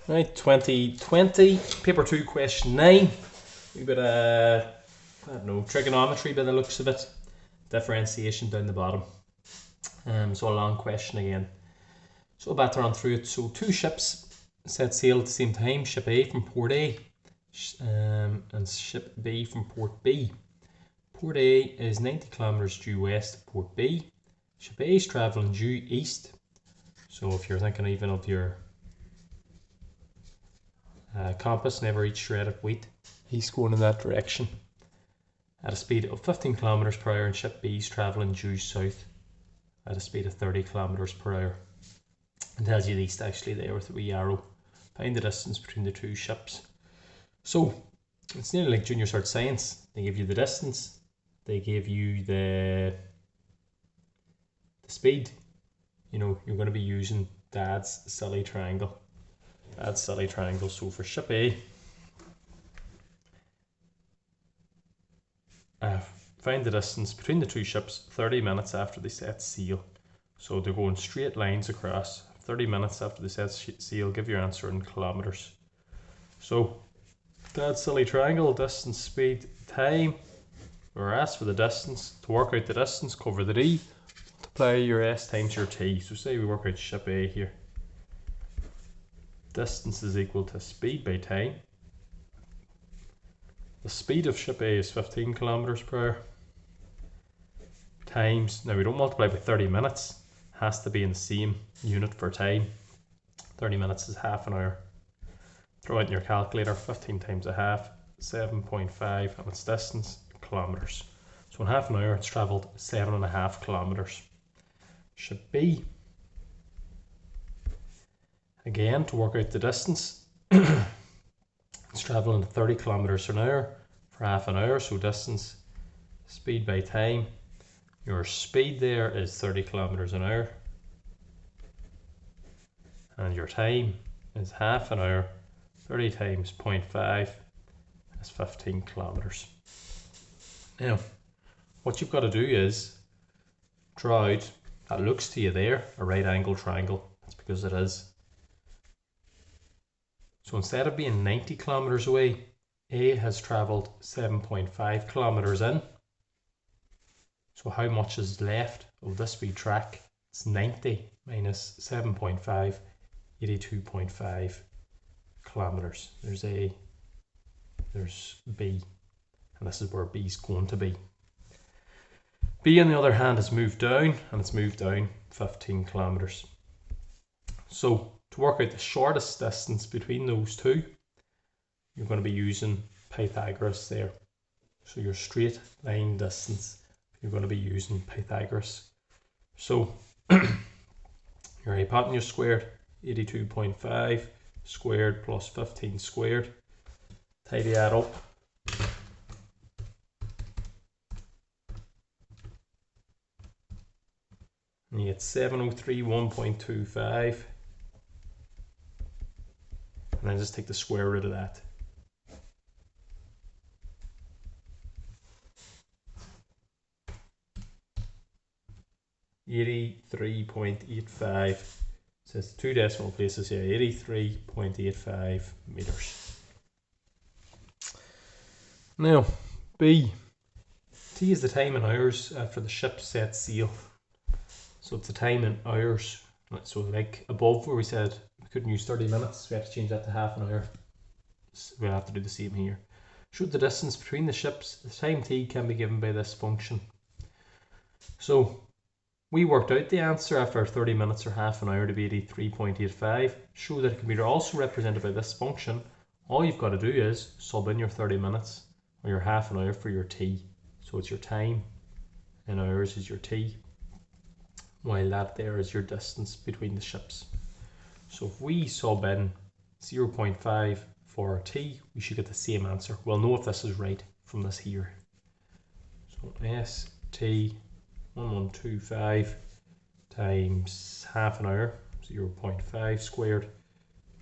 Right, 2020, paper 2, question 9. A bit of, I don't know, trigonometry by the looks of it. Differentiation down the bottom. So a long question again. So I'll batter on through it. So two ships set sail at the same time. Ship A from port A and ship B from port B. Port A is 90 kilometers due west of port B. Ship A is travelling due east. So if you're thinking even of your compass, never each shred of wheat, he's going in that direction at a speed of 15 kilometers per hour, and ship B is travelling due south at a speed of 30 kilometers per hour. It tells you the east actually there with a wee arrow. Find the distance between the two ships. So it's nearly like junior cert science. They give you the distance, they give you the speed. You know, you're going to be using Dad's silly triangle. Dad's silly triangle. So for ship A, find the distance between the two ships 30 minutes after they set sail. So they're going straight lines across. 30 minutes after they set sail, give your answer in kilometers. So Dad's silly triangle, distance, speed, time. We're asked for the distance. To work out the distance, cover the D, multiply your S times your T. So say we work out ship A here. Distance is equal to speed by time. The speed of ship A is 15 kilometers per hour. Times, now we don't multiply by 30 minutes, it has to be in the same unit for time. 30 minutes is half an hour. Throw it in your calculator, 15 times a half, 7.5, and its distance, kilometers. So in half an hour it's travelled 7.5 kilometers. Ship B, again, to work out the distance, it's travelling at 30 kilometers an hour for half an hour, so distance, speed by time. Your speed there is 30 kilometers an hour, and your time is half an hour. 30 times 0.5 is 15 kilometers. Now, what you've got to do is draw out, that looks to you there, a right angle triangle. That's because it is. So instead of being 90 kilometers away, A has travelled 7.5 kilometers in. So how much is left of this wee track? It's 90 minus 7.5, 82.5 kilometers. There's A, there's B, and this is where B is going to be. B, on the other hand, has moved down, and it's moved down 15 kilometers. So to work out the shortest distance between those two, you're going to be using Pythagoras there. So your straight line distance, you're going to be using Pythagoras. So your hypotenuse squared, 82.5 squared plus 15 squared. Tidy that up. And you get 703.1.25. And then just take the square root of that. (83.85). So it's two decimal places here. 83.85 meters. Now, B. T is the time in hours after the ship set sail. So it's the time in hours. So like above where we said we couldn't use 30 minutes, we have to change that to half an hour. So we'll have to do the same here. Show the distance between the ships. The time T can be given by this function. So we worked out the answer after 30 minutes or half an hour to be 83.85. Show that it can be also represented by this function. All you've got to do is sub in your 30 minutes or your half an hour for your T. So it's your time in hours is your T, while that there is your distance between the ships. So if we sub in 0.5 for T, we should get the same answer. We'll know if this is right from this here. So ST 1125 times half an hour, 0.5 squared,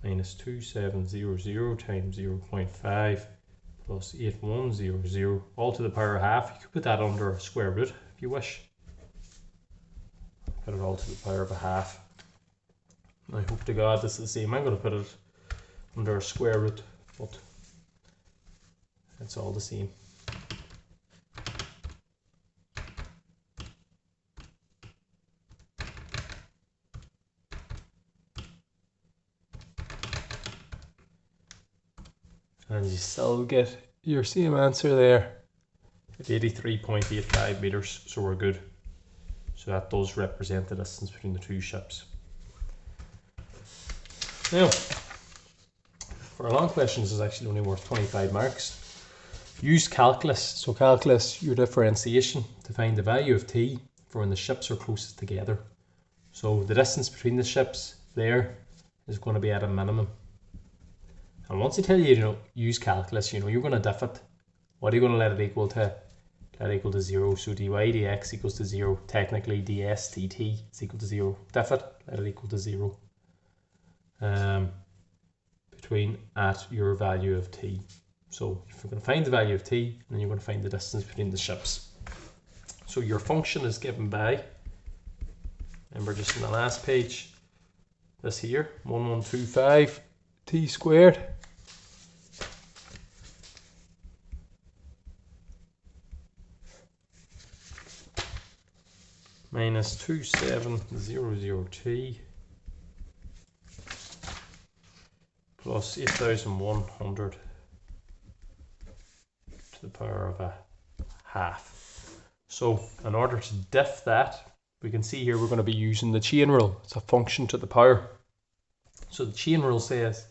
minus 2700 times 0.5 plus 8100, all to the power of half. You could put that under a square root if you wish. Put it all to the power of a half. I hope to God this is the same. I'm going to put it under a square root, but it's all the same. And you still get your same answer there, 83.85 meters, so we're good. So that does represent the distance between the two ships. Now, for long questions is actually only worth 25 marks. Use calculus. So calculus your differentiation to find the value of t for when the ships are closest together. So the distance between the ships there is going to be at a minimum. And once they tell you, use calculus, you're going to diff it. What are you going to let it equal to? Let it equal to 0. So dy dx equals to 0. Technically ds dt is equal to 0. Diff it, let it equal to 0. Between at your value of t. So if you're going to find the value of t, then you're going to find the distance between the ships. So your function is given by, remember just in the last page, this here, 1125 t squared minus 2700t plus 8100 to the power of a half. So in order to diff that, we can see here we're going to be using the chain rule. It's a function to the power. So the chain rule says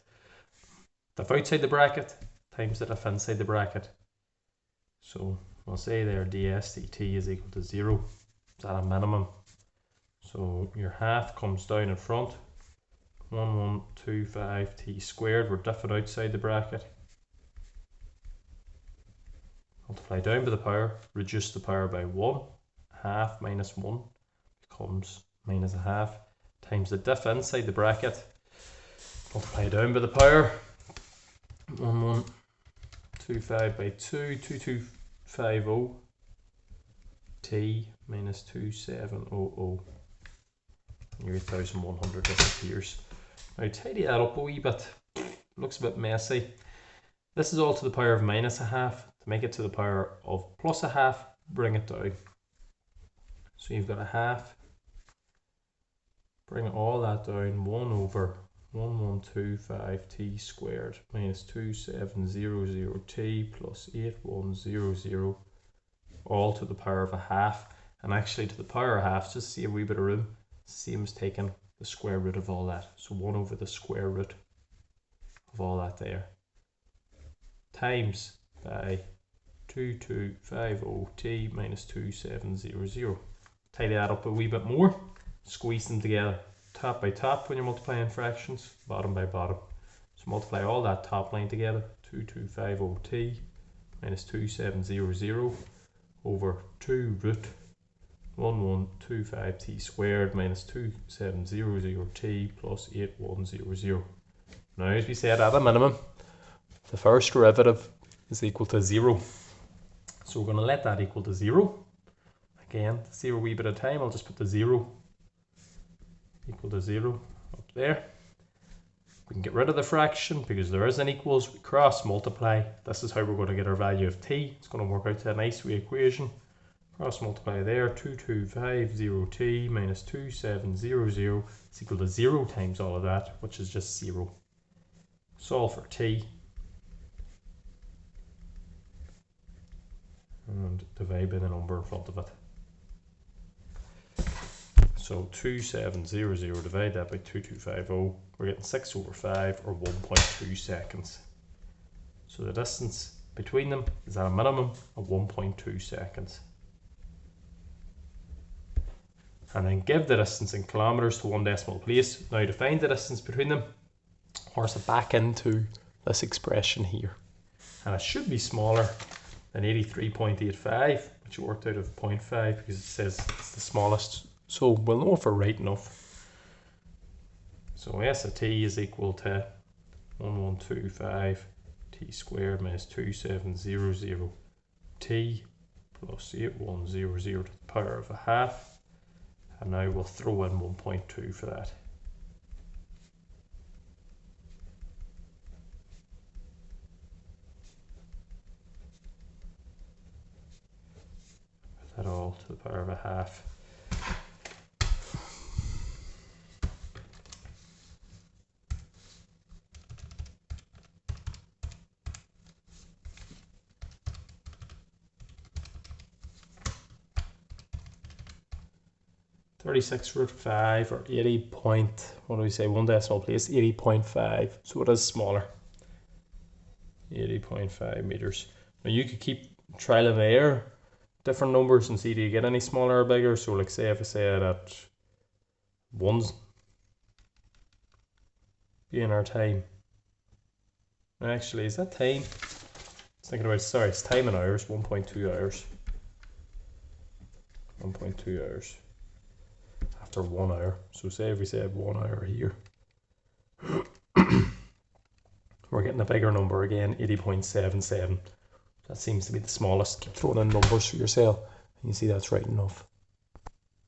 diff outside the bracket times the diff inside the bracket. So we'll say there ds dt is equal to 0. It's at a minimum. So your half comes down in front. 1125 t squared. We're diffing outside the bracket. Multiply down by the power. Reduce the power by 1. Half minus 1 becomes minus a half. Times the diff inside the bracket. Multiply down by the power. 1125 by 2. 2250 t minus 2700. Your 8100 disappears. Now tidy that up a wee bit. Looks a bit messy. This is all to the power of minus a half. To make it to the power of plus a half, bring it down. So you've got a half. Bring all that down. 1 over 1125 t squared minus 2700 t plus 8100, all to the power of a half. And actually to the power of half, just see a wee bit of room, same as taking the square root of all that. So 1 over the square root of all that there, times by 2250t minus 2700. Tidy that up a wee bit more, squeeze them together, top by top when you're multiplying fractions, bottom by bottom. So multiply all that top line together, 2250t minus 2700 over 2 root 1125t squared minus 2700t plus 8100. Now, as we said, at a minimum, the first derivative is equal to 0. So we're going to let that equal to 0. Again, to save a wee bit of time, I'll just put the 0 equal to 0 up there. We can get rid of the fraction because there is an equals. We cross multiply. This is how we're going to get our value of t. It's going to work out to a nice wee equation. Cross multiply there, 2250t minus 2700 is equal to 0 times all of that, which is just 0. Solve for t. And divide by the number in front of it. So 2700, divide that by 2250, we're getting 6 over 5 or 1.2 seconds. So the distance between them is at a minimum of 1.2 seconds. And then give the distance in kilometers to one decimal place. Now to find the distance between them, horse it back into this expression here. And it should be smaller than 83.85, which worked out of 0.5 because it says it's the smallest. So we'll know if we're right enough. So S of t is equal to 1125 t squared minus 2700 t plus 8100 to the power of a half. And now we'll throw in 1.2 for that. to the power of a half. (36√5) or 80 point, what do we say, one decimal place, 80.5, so it is smaller. 80.5 meters. Now you could keep trial and error different numbers and see do you get any smaller or bigger. So like say if I say that 1's being our time. Actually, is that time? I was thinking about, sorry, it's time in hours, 1.2 hours. 1.2 hours after 1 hour. So say if we said 1 hour here, we're getting a bigger number again, 80.77. That seems to be the smallest. Keep throwing in numbers for yourself. You can see that's right enough.